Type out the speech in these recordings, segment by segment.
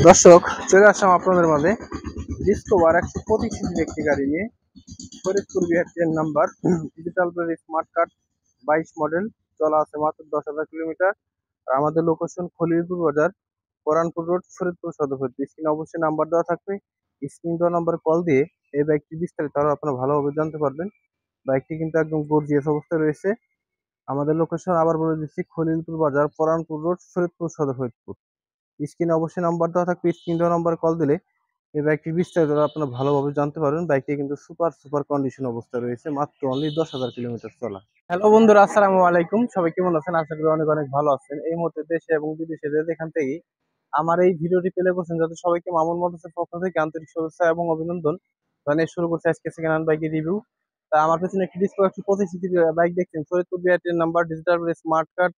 দর্শক, চলে আসলাম আপনাদের মাঝে ডিসকভার 125 একটি গাড়ি নিয়ে। ফরিদপুর বিআরটিএর number, digital smart card, 22 model, চলা আছে মাত্র 10,000 কিলোমিটার। আর আমাদের লোকেশন খলিলপুর বাজার, কোরআনপুর রোড, ফরিদপুর সদর। স্ক্রিনে অবশ্যই নাম্বার দেওয়া থাকবে। স্ক্রিন দেওয়া নাম্বারে কল দিয়ে এই বাইকটি বিস্তারিত আরো আপনারা ভালোভাবে জানতে পারবেন। বাইকটি কিন্তু একদম গর্জিয়াস অবস্থায় রয়েছে। আমাদের লোকেশন আবার বলে দিচ্ছি, খলিলপুর বাজার, কোরআনপুর রোড, ফরিদপুর সদর। স্ক্রিনে অবশ্যই নাম্বার দেওয়া থাকবে। স্ক্রিন দেওয়া নাম্বারে কল দিলে এই বাইকটির বিস্তারিত আপনারা ভালোভাবে জানতে পারবেন। বাইকটি কিন্তু সুপার সুপার কন্ডিশন অবস্থায় রয়েছে, মাত্র অনলি 10,000 কিলোমিটার চলা। হ্যালো বন্ধুরা, আসসালামু আলাইকুম। সবাই কেমন আছেন? আশা করি অনেক অনেক ভালো আছেন। এই মুহূর্তে দেশে এবং বিদেশে যে যেখান থেকেই আমার এই ভিডিওটি প্লে করছেন, যাতে সবাইকে মামুন মোটরসের পক্ষ থেকে আন্তরিক শুভেচ্ছা এবং অভিনন্দন জানিয়ে শুরু করছে আজকে সেকেন্ড হ্যান্ড বাইকের রিভিউ। তা আমার পেছনে একটি ডিসকভার 125 বাইক দেখছেন, ফরিদপুর বিআরটিএর নাম্বার, ডিজিটাল স্মার্ট কার্ড,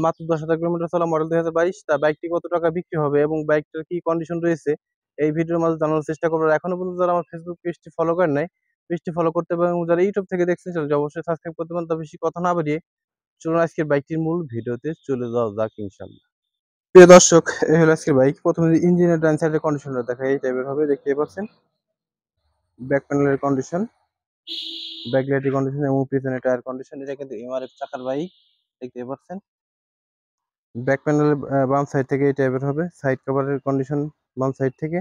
মাত্র 10,000 কিলোমিটার চলা, মডেল 2022। তা বাইকটি কত টাকা বিক্রি হবে এবং বাইকটার কি কন্ডিশন রয়েছে এই ভিডিওর মাঝে জানানোর চেষ্টা করবো। এখনো পর্যন্ত যারা আমার ফেসবুক পেজটি ফলো করেন নাই, পেজটি ফলো করতে পারেন, এবং যারা ইউটিউব থেকে দেখছেন চলে অবশ্যই সাবস্ক্রাইব করতে পারেন। তা বেশি কথা না বাড়িয়ে চলুন আজকের বাইকটির মূল ভিডিওতে চলে যাওয়া যাক ইনশাল্লাহ। প্রিয় দর্শক, এই হলো আজকের বাইক। প্রথমে ইঞ্জিনের ডান সাইডের কন্ডিশনটা দেখা এই টাইপের হবে, দেখতে পাচ্ছেন। ব্যাক প্যানেলের কন্ডিশন, ব্যাক লাইটের কন্ডিশন এবং পিছনের টায়ার কন্ডিশন। এটা কিন্তু এমআরএফ চাকার বাইক, দেখতে পাচ্ছেন। ব্যাক প্যানেলের বাম সাইড থেকে এই টাইপের হবে, সাইড কভারের কন্ডিশন বাম সাইড থেকে,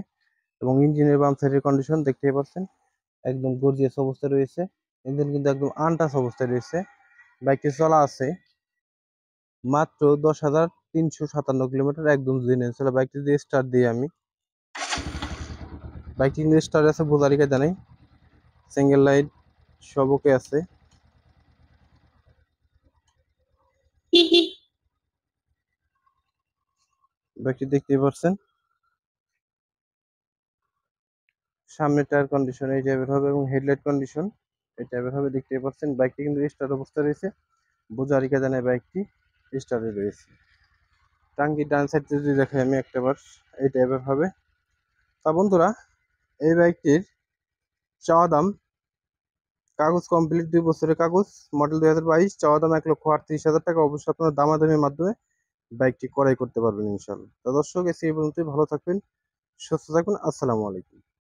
এবং ইঞ্জিনের বাম সাইডের কন্ডিশন দেখতেই পাচ্ছেন, একদম গর্জিয়াস অবস্থায় রয়েছে। ইঞ্জিন কিন্তু একদম আনটাচ অবস্থায় রয়েছে। বাইকটি চলা আছে মাত্র 10,357 কিলোমিটার, একদম জেনুইন চলা। বাইকটি দিয়ে স্টার্ট দিই আমি। বাইকটি কিন্তু স্টার্ট আছে, বোঝারিকা জানাই, সিঙ্গেল লাইট সব ওকে আছে। বাইকটি দেখতেই পাচ্ছেন, সামনের টায়ার কন্ডিশন এই টাইপের হবে এবং হেডলাইট কন্ডিশন এই টাইপের হবে, দেখতেই পাচ্ছেন। বাইকটি কিন্তু স্টার্ট অবস্থায় রয়েছে, বোঝারিকা জানায় বাইকটি স্টার্টে রয়েছে। টাঙ্কির ডান সাইড যদি দেখাই আমি একটাবার, এই টাইপের হবে। তা বন্ধুরা, এই বাইকটির চাওয়া দাম, কাগজ কমপ্লিট, 2 বছরের কাগজ, মডেল 2022, চাওয়া দাম 1,38,000 টাকা। অবশ্যই আপনারা দামাদামির মাধ্যমে বাইকটি ক্রয় করতে পারবেন ইনশাল্লাহ। তো দর্শক, এই পর্যন্তই। ভালো থাকবেন, সুস্থ থাকবেন। আসসালামু আলাইকুম।